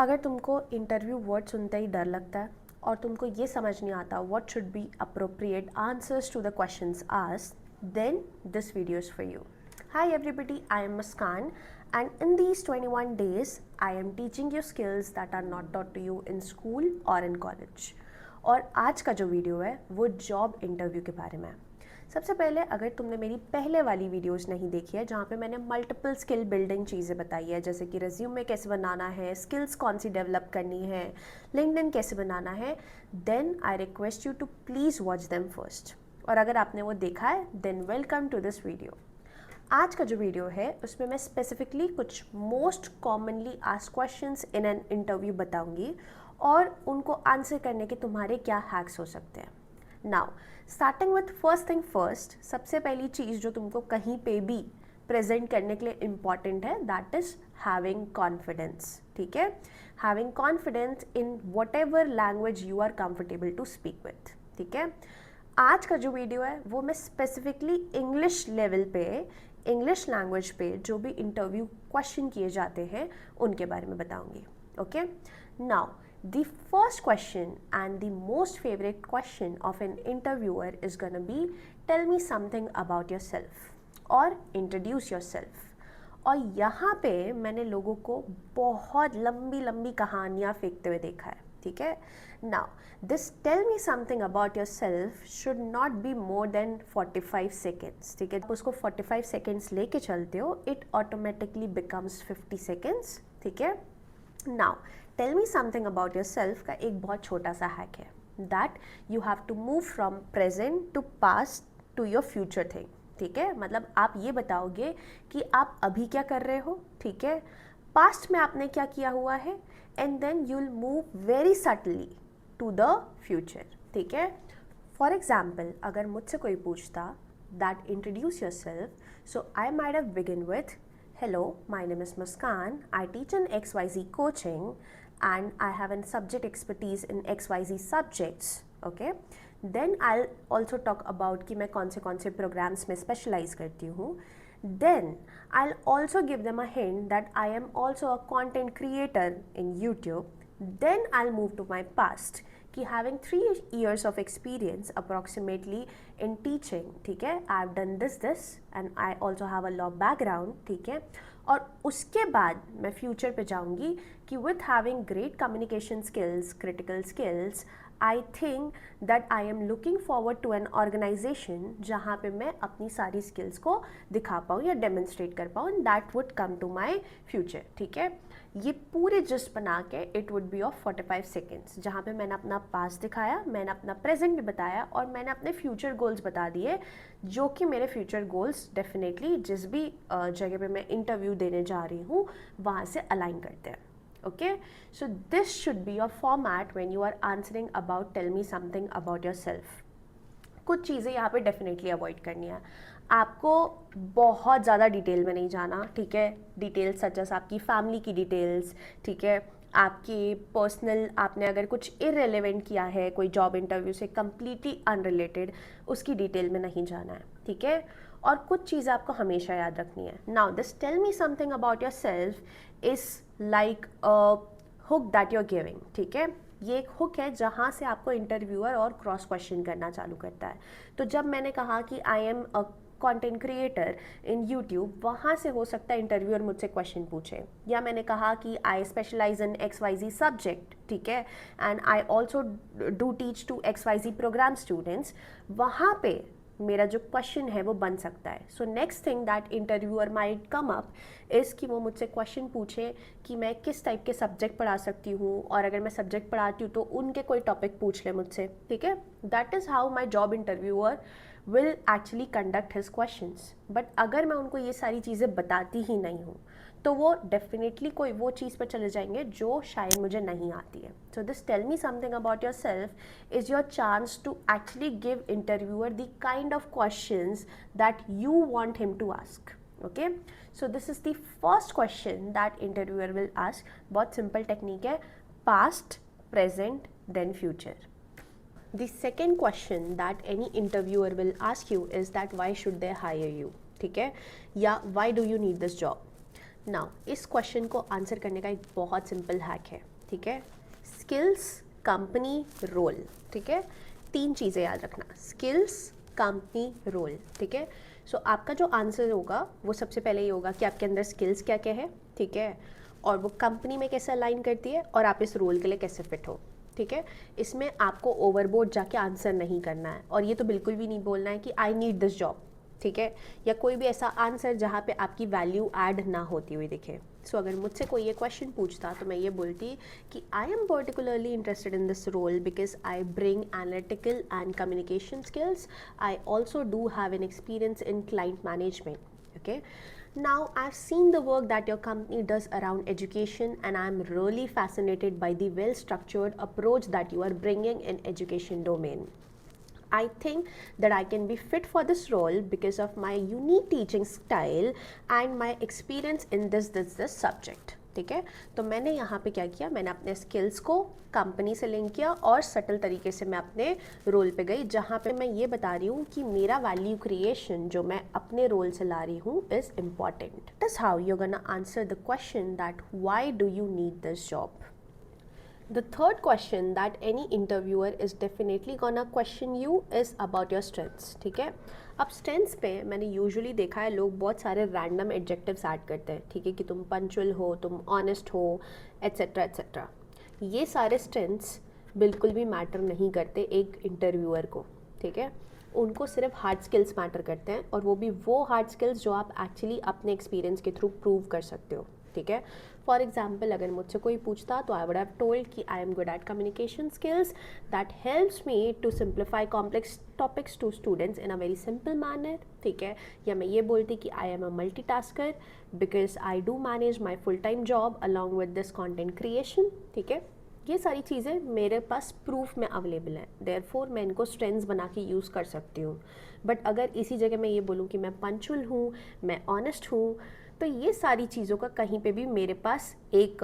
अगर तुमको interview word सुनते ही डर लगता है और तुमको ये समझ नहीं आता what should be appropriate answers to the questions asked, then this video is for you. Hi everybody, I am Muskan and in these 21 days I am teaching you skills that are not taught to you in school or in college. और आज का जो video है वो job interview के बारे में है। सबसे पहले अगर तुमने मेरी पहले वाली वीडियोस नहीं देखी है जहाँ पे मैंने मल्टीपल स्किल बिल्डिंग चीज़ें बताई है, जैसे कि रिज्यूमे कैसे बनाना है, स्किल्स कौन सी डेवलप करनी है, लिंक्डइन कैसे बनाना है, then I request you to please watch them first. और अगर आपने वो देखा है then welcome to this video. आज का जो वीडियो है उसमें मैं स्पेसिफिकली कुछ most commonly asked questions in an interview बताऊंगी और उनको आंसर करने के तुम्हारे क्या हैक्स हो सकते हैं। Now starting with first thing first, सबसे पहली चीज़ जो तुमको कहीं पे भी प्रेजेंट करने के लिए इम्पॉर्टेंट है दैट इज़ हैविंग कॉन्फिडेंस। ठीक है, having confidence in whatever language you are comfortable to speak with. ठीक है, आज का जो वीडियो है वो मैं स्पेसिफिकली इंग्लिश लेवल पे, इंग्लिश लैंग्वेज पे जो भी इंटरव्यू क्वेश्चन किए जाते हैं उनके बारे में बताऊंगी। Okay, now the first question and the most favourite question of an interviewer is gonna be tell me something about yourself और इंट्रोड्यूस योरसेल्फ। और यहाँ पे मैंने लोगों को बहुत लंबी लंबी कहानियाँ फेंकते हुए देखा है। ठीक है, now this tell me something about your self should not be more than 45 seconds. ठीक है, आप उसको 45 सेकेंड्स लेके चलते हो इट ऑटोमेटिकली बिकम्स 50 सेकेंड्स। ठीक है, now tell me something about your self का एक बहुत छोटा सा हैक है that you have to move from present to past to your future thing. ठीक है, मतलब आप ये बताओगे कि आप अभी क्या कर रहे हो, ठीक है, पास्ट में आपने क्या किया हुआ है, and then you will move very subtly to the future. ठीक है, फॉर एग्जाम्पल अगर मुझसे कोई पूछता that introduce your self, so I might have begin with hello my name is Muskan, I teach in XYZ coaching and I have an subject expertise in XYZ subjects. Okay, then I also talk about कि मैं कौन से programmes में specialise करती हूँ। Then I'll also give them a hint that I am also a content creator in YouTube. Then I'll move to my past कि having 3 years of experience approximately in teaching, ठीक है, I've done this and I also have a law background। ठीक है, और उसके बाद मैं future पे जाऊंगी कि with having great communication skills, critical skills, I think that I am looking forward to an organization जहाँ पे मैं अपनी सारी skills को दिखा पाऊँ या demonstrate कर पाऊँ, that would come to my future। ठीक है, ये पूरे जिस्ट बना के it would be of 45 seconds जहाँ पे मैंने अपना past दिखाया, मैंने अपना present भी बताया और मैंने अपने future goals बता दिए, जो कि मेरे future goals definitely जिस भी जगह पे मैं interview देने जा रही हूँ वहाँ से align करते हैं। Okay, so this should be your format when you are answering about tell me something about yourself। कुछ चीज़ें यहाँ पे डेफिनेटली अवॉइड करनी है, आपको बहुत ज़्यादा डिटेल में नहीं जाना। ठीक है, डिटेल्स सच एस आपकी फैमिली की डिटेल्स, ठीक है, आपकी पर्सनल, आपने अगर कुछ इररिलेवेंट किया है कोई जॉब इंटरव्यू से कम्प्लीटली अनरिलेटेड, उसकी डिटेल में नहीं जाना है। ठीक है, और कुछ चीज़ें आपको हमेशा याद रखनी है। Now this tell me something about your self is like hook that you are giving. ठीक है, ये एक हुक है जहाँ से आपको इंटरव्यूअर और क्रॉस क्वेश्चन करना चालू करता है। तो जब मैंने कहा कि I am a content creator in YouTube, वहाँ से हो सकता है इंटरव्यूअर मुझसे क्वेश्चन पूछे। या मैंने कहा कि I specialise in XYZ subject, ठीक है, and I also do teach to XYZ programme students, वहाँ पे मेरा जो क्वेश्चन है वो बन सकता है। So next thing that interviewer might come up is कि वो मुझसे क्वेश्चन पूछे कि मैं किस टाइप के सब्जेक्ट पढ़ा सकती हूँ, और अगर मैं सब्जेक्ट पढ़ाती हूँ तो उनके कोई टॉपिक पूछ ले मुझसे। ठीक है, that is how my job interviewer will actually conduct his questions. But अगर मैं उनको ये सारी चीज़ें बताती ही नहीं हूँ तो वो डेफिनेटली कोई वो चीज़ पर चले जाएंगे जो शायद मुझे नहीं आती है। So this tell me something about your self is your chance to actually give interviewer the kind of questions that you want him to ask. Okay, so this is the first question that interviewer will ask. बहुत simple technique है, past, present, then future. The second question that any interviewer will ask you is that why should they hire you? ठीक है, या why do you need this job? Now इस question को answer करने का एक बहुत सिंपल हैक है। ठीक है, स्किल्स, कंपनी, रोल, ठीक है, 3 चीज़ें याद रखना, स्किल्स, कंपनी, रोल, ठीक है। सो आपका जो आंसर होगा वो सबसे पहले ये होगा कि आपके अंदर स्किल्स क्या क्या है, ठीक है, और वो कंपनी में कैसे अलाइन करती है, और आप इस रोल के लिए कैसे फिट हो, ठीक है। इसमें आपको ओवरबोर्ड जाके आंसर नहीं करना है, और ये तो बिल्कुल भी नहीं बोलना है कि आई नीड दिस जॉब, ठीक है, या कोई भी ऐसा आंसर जहाँ पे आपकी वैल्यू ऐड ना होती हुई दिखे। सो अगर मुझसे कोई ये क्वेश्चन पूछता तो मैं ये बोलती कि I am particularly interested in this role because I bring analytical and communication skills, I also do have an experience in client management, okay. Now, I've seen the work that your company does around education, and I'm really fascinated by the well-structured approach that you are bringing in education domain. I think that I can be fit for this role because of my unique teaching style and my experience in this subject. ठीक है, तो मैंने यहाँ पे क्या किया, मैंने अपने स्किल्स को कंपनी से लिंक किया और सटल तरीके से मैं अपने रोल पे गई, जहाँ पे मैं ये बता रही हूँ कि मेरा वैल्यू क्रिएशन जो मैं अपने रोल से ला रही हूँ is important. That's how you are gonna answer the question that why do you need this job. The third question that any interviewer is definitely gonna question you is about your strengths. ठीक है, अब strengths पे मैंने usually देखा है लोग बहुत सारे random adjectives ऐड करते हैं, ठीक है, कि तुम punctual हो, तुम honest हो, etc etc. ये सारे strengths बिल्कुल भी मैटर नहीं करते एक इंटरव्यूअर को, ठीक है. उनको सिर्फ हार्ड स्किल्स मैटर करते हैं, और वो भी वो हार्ड स्किल्स जो आप एक्चुअली अपने एक्सपीरियंस के थ्रू प्रूव कर सकते हो, ठीक है. फॉर एग्जाम्पल अगर मुझसे कोई पूछता तो आई वुड हैव टोल्ड कि I am good at communication skills that helps me to simplify complex topics to students in a very simple manner, ठीक है. या मैं ये बोलती कि I am a multitasker because I do manage my full time job along with this content creation, ठीक है. ये सारी चीज़ें मेरे पास प्रूफ में अवेलेबल है, देयरफॉर मैं इनको स्ट्रेंथ्स बना के यूज़ कर सकती हूँ. बट अगर इसी जगह मैं ये बोलूँ कि मैं पंचुअल हूँ, मैं ऑनेस्ट हूँ, तो ये सारी चीज़ों का कहीं पे भी मेरे पास एक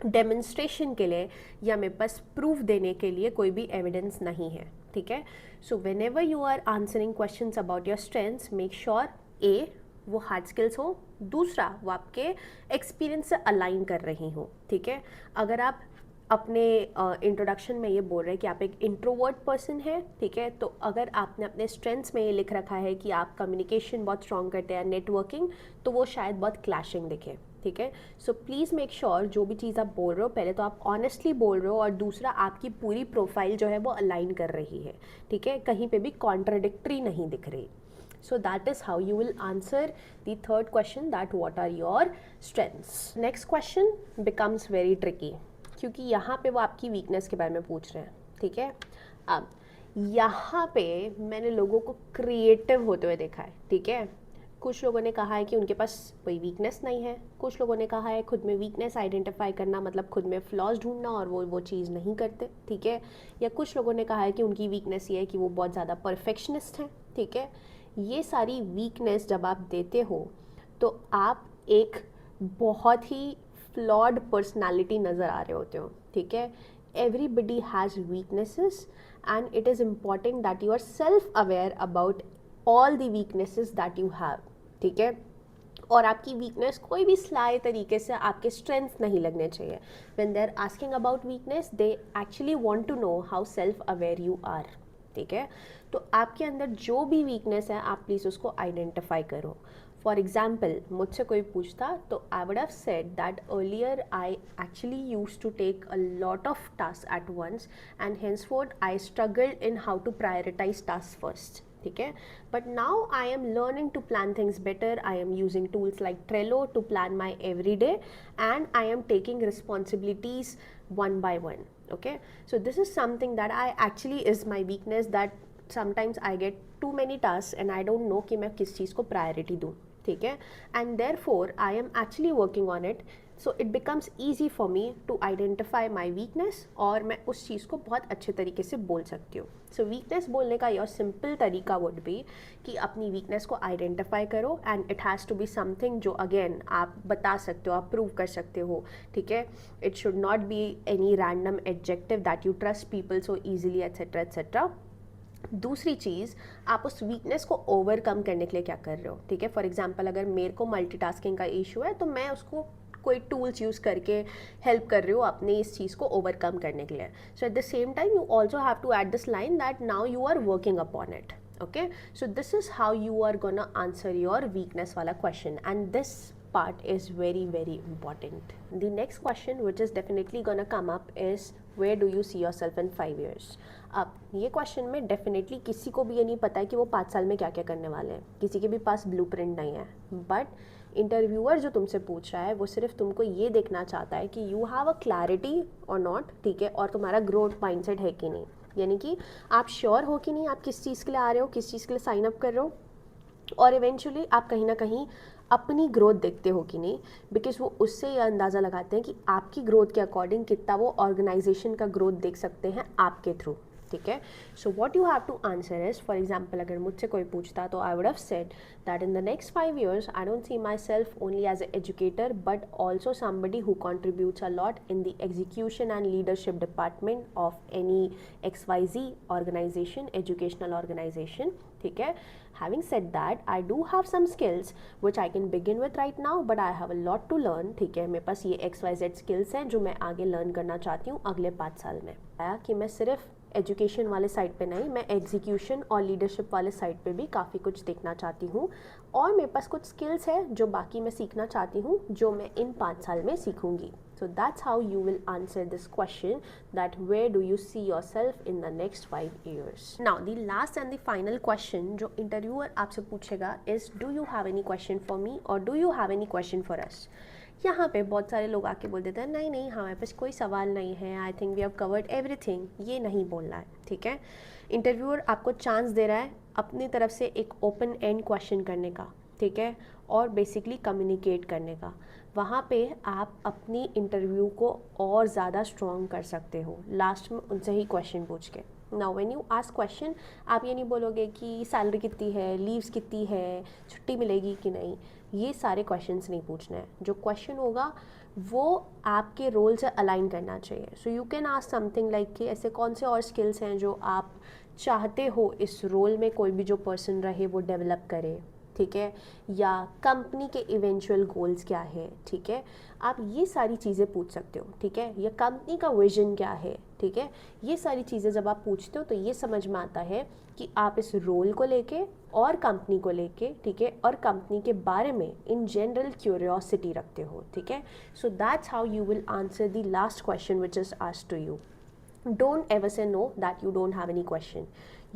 डेमोन्स्ट्रेशन के लिए या मेरे पास प्रूफ देने के लिए कोई भी एविडेंस नहीं है, ठीक है. So whenever you are answering questions about your strengths, make sure a वो हार्ड स्किल्स हो, दूसरा वो आपके एक्सपीरियंस से अलाइन कर रही हो, ठीक है. अगर आप अपने इंट्रोडक्शन में ये बोल रहे हैं कि आप एक इंट्रोवर्ट पर्सन है, ठीक है, तो अगर आपने अपने स्ट्रेंथ्स में ये लिख रखा है कि आप कम्युनिकेशन बहुत स्ट्रॉन्ग करते हैं, नेटवर्किंग, तो वो शायद बहुत क्लैशिंग दिखे, ठीक है. सो प्लीज़ मेक श्योर जो भी चीज़ आप बोल रहे हो पहले तो आप ऑनेस्टली बोल रहे हो, और दूसरा आपकी पूरी प्रोफाइल जो है वो अलाइन कर रही है, ठीक है, कहीं पे भी कॉन्ट्राडिक्टरी नहीं दिख रही. So that is how you will answer the third question, that what are your strengths. Next question becomes very tricky क्योंकि यहाँ पे वो आपकी वीकनेस के बारे में पूछ रहे हैं, ठीक है. अब यहाँ पे मैंने लोगों को क्रिएटिव होते हुए देखा है, ठीक है. कुछ लोगों ने कहा है कि उनके पास कोई वीकनेस नहीं है, कुछ लोगों ने कहा है खुद में वीकनेस आइडेंटिफाई करना मतलब खुद में फ्लॉज ढूंढना, और वो चीज़ नहीं करते, ठीक है. या कुछ लोगों ने कहा है कि उनकी वीकनेस ये है कि वो बहुत ज़्यादा परफेक्शनिस्ट हैं, ठीक है. ये सारी वीकनेस जब आप देते हो तो आप एक बहुत ही फ्लॉड पर्सनालिटी नज़र आ रहे होते हो, ठीक है. Everybody has weaknesses and it is important that you are self aware about all the weaknesses that you have, ठीक है. और आपकी वीकनेस कोई भी स्लाई तरीके से आपके स्ट्रेंथ नहीं लगने चाहिए. When they are asking about weakness they actually want to know how self aware you are, ठीक है. तो आपके अंदर जो भी वीकनेस है आप प्लीज़ उसको आइडेंटिफाई करो. फॉर एग्जाम्पल मुझसे कोई पूछता तो I would have said that earlier I actually used to take a lot of task at once and henceforth I struggled in how to prioritise task first, ठीक है. But now I am learning to plan things better. I am using tools like Trello to plan my every day and I am taking responsibilities one by one, okay. So this is something that I actually is my weakness, that sometimes I get too many tasks and I don't know कि मैं किस चीज़ को priority दूँ, ठीक है. And therefore I am actually working on it, so it becomes easy for me to identify my weakness और मैं उस चीज़ को बहुत अच्छे तरीके से बोल सकती हूँ. So weakness बोलने का योर सिंपल तरीका would be कि अपनी weakness को identify करो and it has to be something जो again आप बता सकते हो, आप प्रूव कर सकते हो, ठीक है. It should not be any random adjective that you trust people so easily etc etc. दूसरी चीज़, आप उस वीकनेस को ओवरकम करने के लिए क्या कर रहे हो, ठीक है. फॉर एग्जांपल अगर मेरे को मल्टीटास्किंग का इशू है तो मैं उसको कोई टूल्स यूज़ करके हेल्प कर रहे हो अपने इस चीज़ को ओवरकम करने के लिए. So at the same time you also have to add this line that now you are working upon it. Okay, so this is how you are gonna answer your weakness wala question, and this part is very very important. The next question which is definitely gonna come up is where do you see yourself in 5 years. अब ये question में definitely किसी को भी ये नहीं पता है कि वो 5 साल में क्या क्या करने वाले हैं, किसी के भी पास ब्लूप्रिंट नहीं है. बट इंटरव्यूअर जो तुमसे पूछ रहा है वो सिर्फ तुमको ये देखना चाहता है कि यू हैव अ क्लैरिटी और नॉट, ठीक है, और तुम्हारा ग्रोथ माइंडसेट है कि नहीं. यानी कि आप श्योर हो कि नहीं आप किस चीज़ के लिए आ रहे हो, किस चीज़ के लिए साइन अप कर रहे हो, और इवेंचुअली आप कहीं ना कहीं अपनी ग्रोथ देखते हो कि नहीं. बिकॉज वो उससे ये अंदाज़ा लगाते हैं कि आपकी ग्रोथ के अकॉर्डिंग कितना वो ऑर्गेनाइजेशन का ग्रोथ देख सकते हैं आपके थ्रू. ठीक है. So what you have to answer is, for example अगर मुझसे कोई पूछता तो I would have said that in the next 5 years I don't see my self only as a educator but also somebody who contributes a lot in the execution and leadership department of any XYZ organisation, educational organisation. ठीक है. Having said that, I do have some skills which I can begin with right now, but I have a lot to learn. ठीक है. मेरे पास ये XYZ skills हैं जो मैं आगे लर्न करना चाहती हूँ अगले 5 साल में. आया कि मैं सिर्फ एजुकेशन वाले साइड पे नहीं, मैं एग्जीक्यूशन और लीडरशिप वाले साइड पे भी काफ़ी कुछ देखना चाहती हूँ, और मेरे पास कुछ स्किल्स है जो बाकी मैं सीखना चाहती हूँ जो मैं इन 5 साल में सीखूँगी. So that's how you will answer this question, that where do you see yourself in the next 5 years. Now the last and the final question जो interviewer आपसे पूछेगा is do you have any question for me or do you have any question for us. यहाँ पे बहुत सारे लोग आके बोल देते हैं नहीं नहीं हमारे पास कोई सवाल नहीं है, I think we have covered everything. ये नहीं बोलना है. ठीक है. इंटरव्यूअर आपको चांस दे रहा है अपनी तरफ से एक ओपन एंड क्वेश्चन करने का. ठीक है. और बेसिकली कम्युनिकेट करने का. वहाँ पे आप अपनी इंटरव्यू को और ज़्यादा स्ट्रॉन्ग कर सकते हो लास्ट में उनसे ही क्वेश्चन पूछ के. Now when you ask question आप ये नहीं बोलोगे कि सैलरी कितनी है, लीव्स कितनी है, छुट्टी मिलेगी कि नहीं. ये सारे क्वेश्चंस नहीं पूछने हैं. जो क्वेश्चन होगा वो आपके रोल से अलाइन करना चाहिए. So you can ask something like कि ऐसे कौन से और स्किल्स हैं जो आप चाहते हो इस रोल में कोई भी जो पर्सन रहे वो डेवलप करे. ठीक है. या कंपनी के इवेंचुअल गोल्स क्या है. ठीक है. आप ये सारी चीज़ें पूछ सकते हो. ठीक है. या कंपनी का विजन क्या है. ठीक है. ये सारी चीज़ें जब आप पूछते हो तो ये समझ में आता है कि आप इस रोल को लेके और कंपनी को लेके, ठीक है, और कंपनी के बारे में इन जनरल क्यूरियोसिटी रखते हो. ठीक है. So that's how you will answer the last question which is asked to you. Don't ever say no that you don't have any question.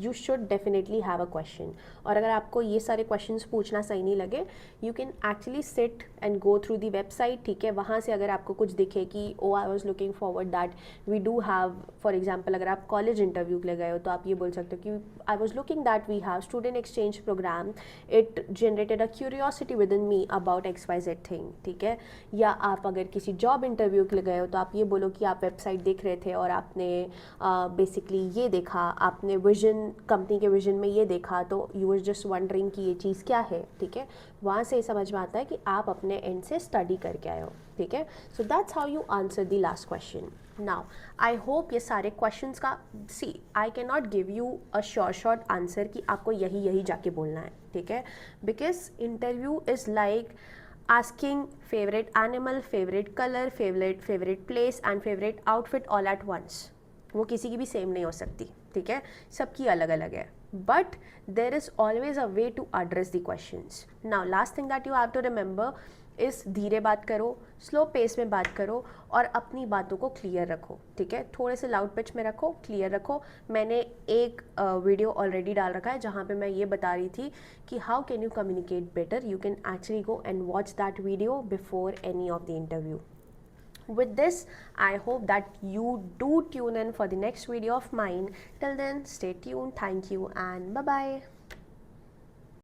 You should definitely have a question. और अगर आपको ये सारे questions पूछना सही नहीं लगे, you can actually sit and go through the website. ठीक है. वहाँ से अगर आपको कुछ दिखे कि oh I was looking forward that we do have, for example अगर आप college interview के लिए गए हो तो आप ये बोल सकते हो कि I was looking that we have student exchange program. It generated a curiosity within me about XYZ thing. ठीक है. या आप अगर किसी job interview के लिए गए हो तो आप ये बोलो कि आप website देख रहे थे और आपने बेसिकली ये देखा, आपने विजन, कंपनी के विजन में ये देखा, तो यू वर जस्ट वंडरिंग कि ये चीज़ क्या है. ठीक है. वहाँ से समझ में आता है कि आप अपने एंड से स्टडी करके आए हो. ठीक है. So that's how you answer the last question. Now I hope ये सारे क्वेश्चंस का, see I can not give you a short answer कि आपको यही जाके बोलना है. ठीक है. Because interview is like asking favorite animal, favorite color, favorite place and favorite outfit all at once. वो किसी की भी सेम नहीं हो सकती. ठीक है. सबकी अलग अलग है. But there is always a way to address the questions. Now last thing that you have to remember इस धीरे बात करो, स्लो पेस में बात करो और अपनी बातों को क्लियर रखो. ठीक है. थोड़े से लाउड पिच में रखो, क्लियर रखो. मैंने एक वीडियो ऑलरेडी डाल रखा है जहाँ पे मैं ये बता रही थी कि how can you communicate better. You can actually go and watch that video before any of the interview. With this, I hope that you do tune in for the next video of mine. Till then, stay tuned. Thank you and bye-bye.